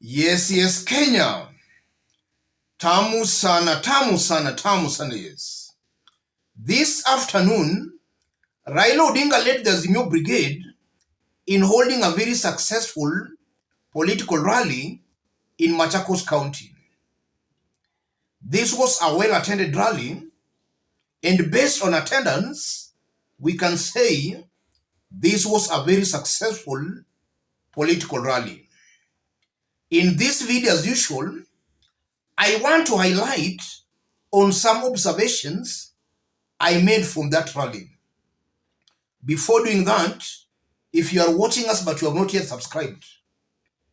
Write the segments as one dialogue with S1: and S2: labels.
S1: Yes, Kenya. Tamu sana, tamu sana, tamu sana, yes. This afternoon, Raila Odinga led the Azimio Brigade in holding a very successful political rally in Machakos County. This was a well-attended rally, and based on attendance, we can say this was a very successful political rally. In this video, as usual, I want to highlight on some observations I made from that rally. Before doing that, if you are watching us but you have not yet subscribed,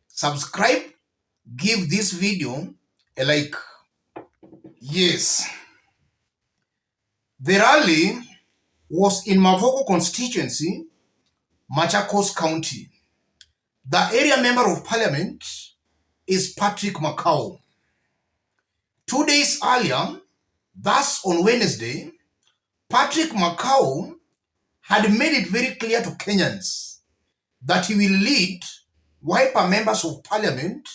S1: subscribe, give this video a like. Yes, the rally was in Mavoko constituency, Machakos County. The area member of parliament is Patrick Machakos. 2 days earlier, thus on Wednesday, Patrick Machakos had made it very clear to Kenyans that he will lead Wiper members of parliament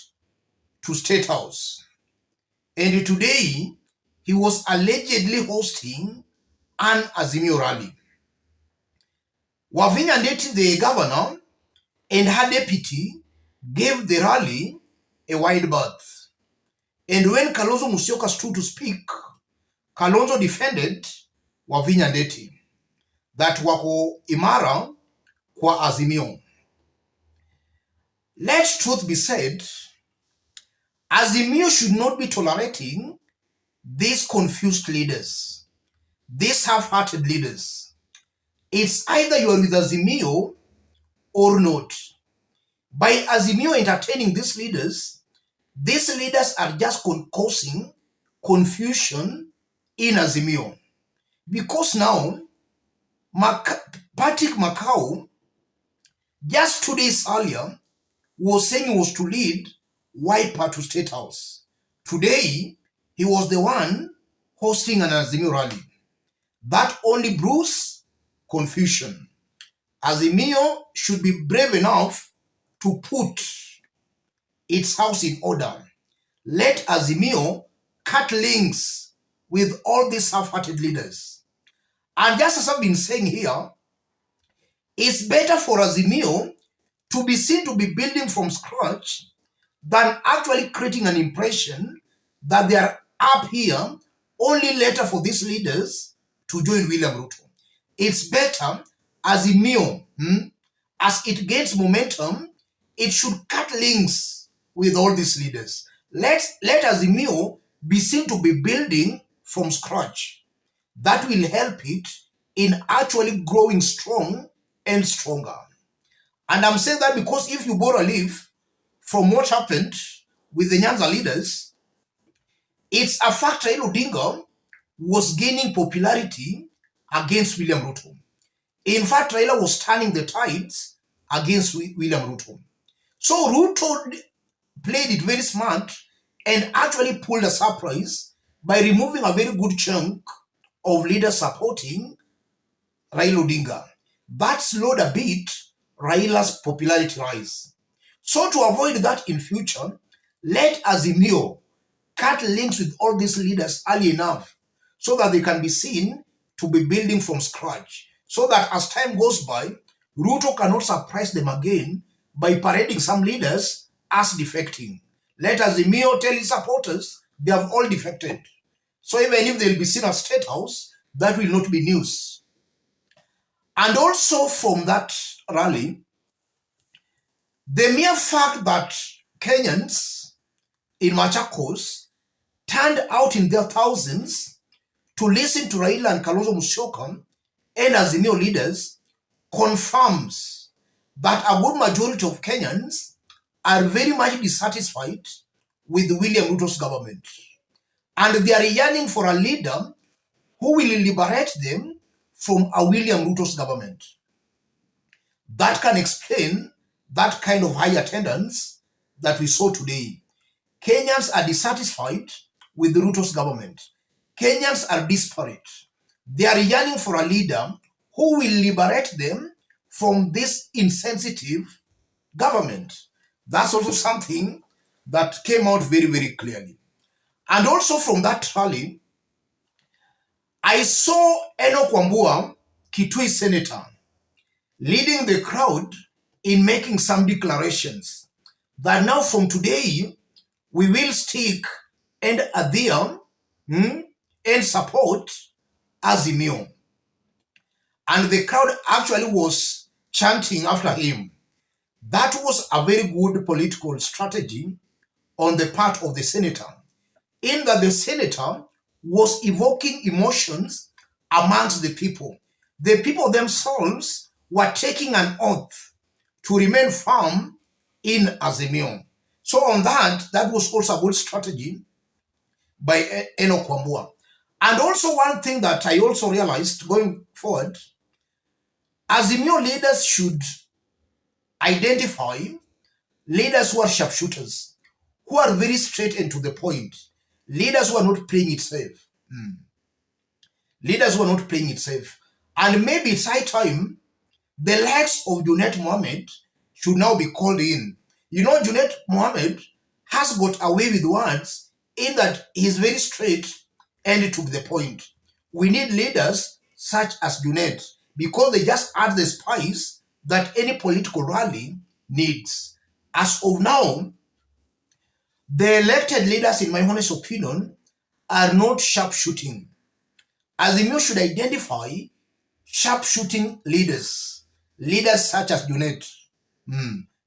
S1: to State House. And today, he was allegedly hosting an Azimio rally. Wavinya Ndeti, the governor, and her deputy gave the rally a wide berth. And when Kalonzo Musyoka stood to speak, Kalonzo defended Wavinya Ndeti that wako imara kwa Azimio. Let truth be said, Azimio should not be tolerating these confused leaders, these half-hearted leaders. It's either you are with Azimio or not. By Azimio entertaining these leaders are just causing confusion in Azimio. Because now, Patrick Machakos, just 2 days earlier, was saying he was to lead Wiper to State House. Today, he was the one hosting an Azimio rally. That only brews confusion. Azimio should be brave enough to put its house in order. Let Azimio cut links with all these half-hearted leaders. And just as I've been saying here, it's better for Azimio to be seen to be building from scratch than actually creating an impression that they are up here only later for these leaders to join William Ruto. It's better Azimio, as it gains momentum, it should cut links with all these leaders. Let Azimio be seen to be building from scratch. That will help it in actually growing strong and stronger. And I'm saying that because if you borrow a leaf from what happened with the Nyanza leaders, it's a fact Raila Odinga was gaining popularity against William Ruto. In fact, Raila was turning the tides against William Ruto. So Ruto played it very smart and actually pulled a surprise by removing a very good chunk of leaders supporting Raila Odinga. That slowed a bit Raila's popularity rise. So to avoid that in future, let Azimio cut links with all these leaders early enough so that they can be seen to be building from scratch. So that as time goes by, Ruto cannot surprise them again by parading some leaders as defecting. Let Azimio tell his supporters they have all defected. So even if they'll be seen at State House, that will not be news. And also from that rally, the mere fact that Kenyans in Machakos turned out in their thousands to listen to Raila and Kalonzo Musyoka and Azimio leaders confirms that a good majority of Kenyans are very much dissatisfied with William Ruto's government. And they are yearning for a leader who will liberate them from a William Ruto's government. That can explain that kind of high attendance that we saw today. Kenyans are dissatisfied with Ruto's government. Kenyans are desperate. They are yearning for a leader who will liberate them from this insensitive government. That's also something that came out very, very clearly. And also from that rally, I saw Enoch Wambua, Kitui Senator, leading the crowd in making some declarations that now from today, we will stick and adhere and support Azimio. And the crowd actually was chanting after him. That was a very good political strategy on the part of the senator, in that the senator was evoking emotions amongst the people. The people themselves were taking an oath to remain firm in Azimio. So on that, that was also a good strategy by Enoch Wambua. And also one thing that I also realized going forward, Azimio leaders should identify leaders who are sharpshooters, who are very straight and to the point, leaders who are not playing it safe. Leaders who are not playing it safe. And maybe it's high time the likes of Junet Mohammed should now be called in. You know, Junet Mohammed has got away with words in that he's very straight and to the point. We need leaders such as Junet because they just add the spice that any political rally needs. As of now, the elected leaders, in my honest opinion, are not sharpshooting. Azimio should identify sharpshooting leaders, leaders such as Junet.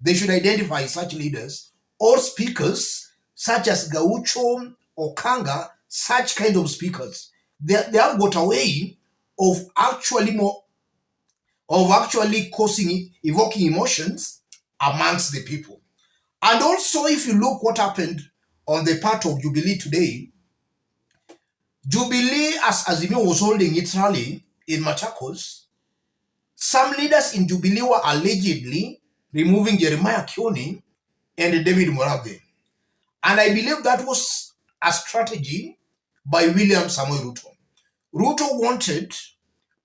S1: They should identify such leaders or speakers such as Gaucho or Kanga, such kind of speakers. They have got a way of actually causing, evoking emotions amongst the people. And also, if you look what happened on the part of Jubilee today, Jubilee, as Azimio was holding its rally in Machakos, some leaders in Jubilee were allegedly removing Jeremiah Kioni and David Morabe. And I believe that was a strategy by William Samoei Ruto. Ruto wanted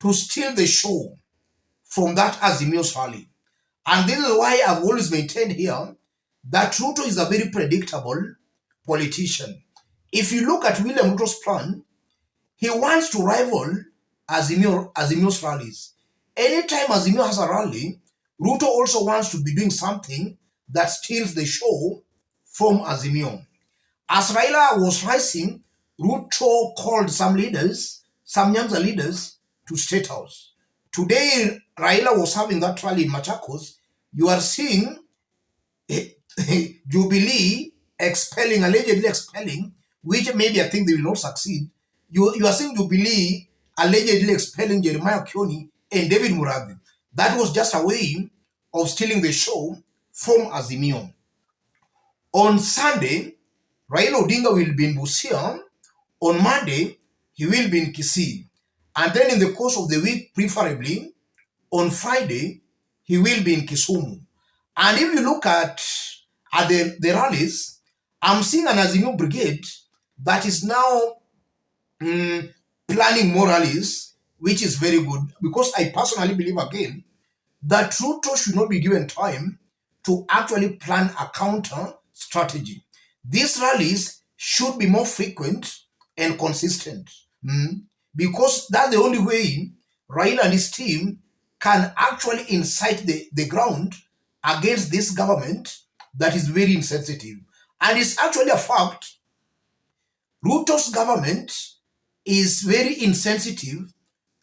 S1: to steal the show from that Azimio's rally. And this is why I've always maintained here that Ruto is a very predictable politician. If you look at William Ruto's plan, he wants to rival Azimio's rallies. Anytime Azimio has a rally, Ruto also wants to be doing something that steals the show from Azimio. As Raila was rising, Ruto called some leaders, some Nyanza leaders, to State House. Today, Raila was having that rally in Machakos. You are seeing Jubilee allegedly expelling, which maybe I think they will not succeed. You are seeing Jubilee allegedly expelling Jeremiah Kioni and David Murabi. That was just a way of stealing the show from Azimio. On Sunday, Raila Odinga will be in Busia. On Monday, he will be in Kisii. And then in the course of the week, preferably, on Friday, he will be in Kisumu. And if you look at the rallies, I'm seeing an Azimio brigade that is now planning more rallies, which is very good, because I personally believe again that Ruto should not be given time to actually plan a counter strategy. These rallies should be more frequent and consistent, because that's the only way Raila and his team can actually incite the ground against this government that is very insensitive. And it's actually a fact, Ruto's government is very insensitive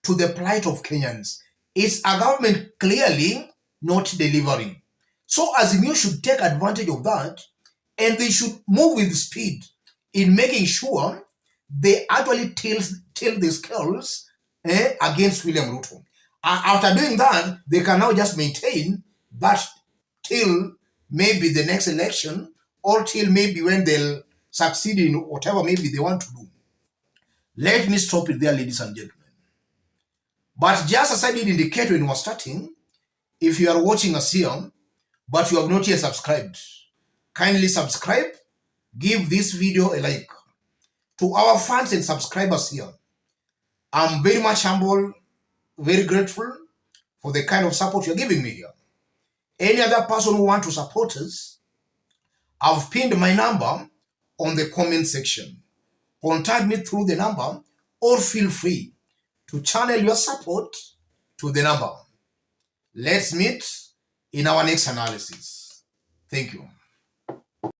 S1: to the plight of Kenyans. It's a government clearly not delivering. So Azimio should take advantage of that, and they should move with speed in making sure they actually tilt the scales against William Ruto. After doing that, they can now just maintain that till maybe the next election, or till maybe when they'll succeed in whatever maybe they want to do. Let me stop it there, ladies and gentlemen. But just as I did indicate when we were starting, if you are watching us here, but you have not yet subscribed, kindly subscribe, give this video a like. To our fans and subscribers here, I'm very much humble, very grateful for the kind of support you're giving me here. Any other person who wants to support us, I've pinned my number on the comment section. Contact me through the number or feel free to channel your support to the number. Let's meet in our next analysis. Thank you.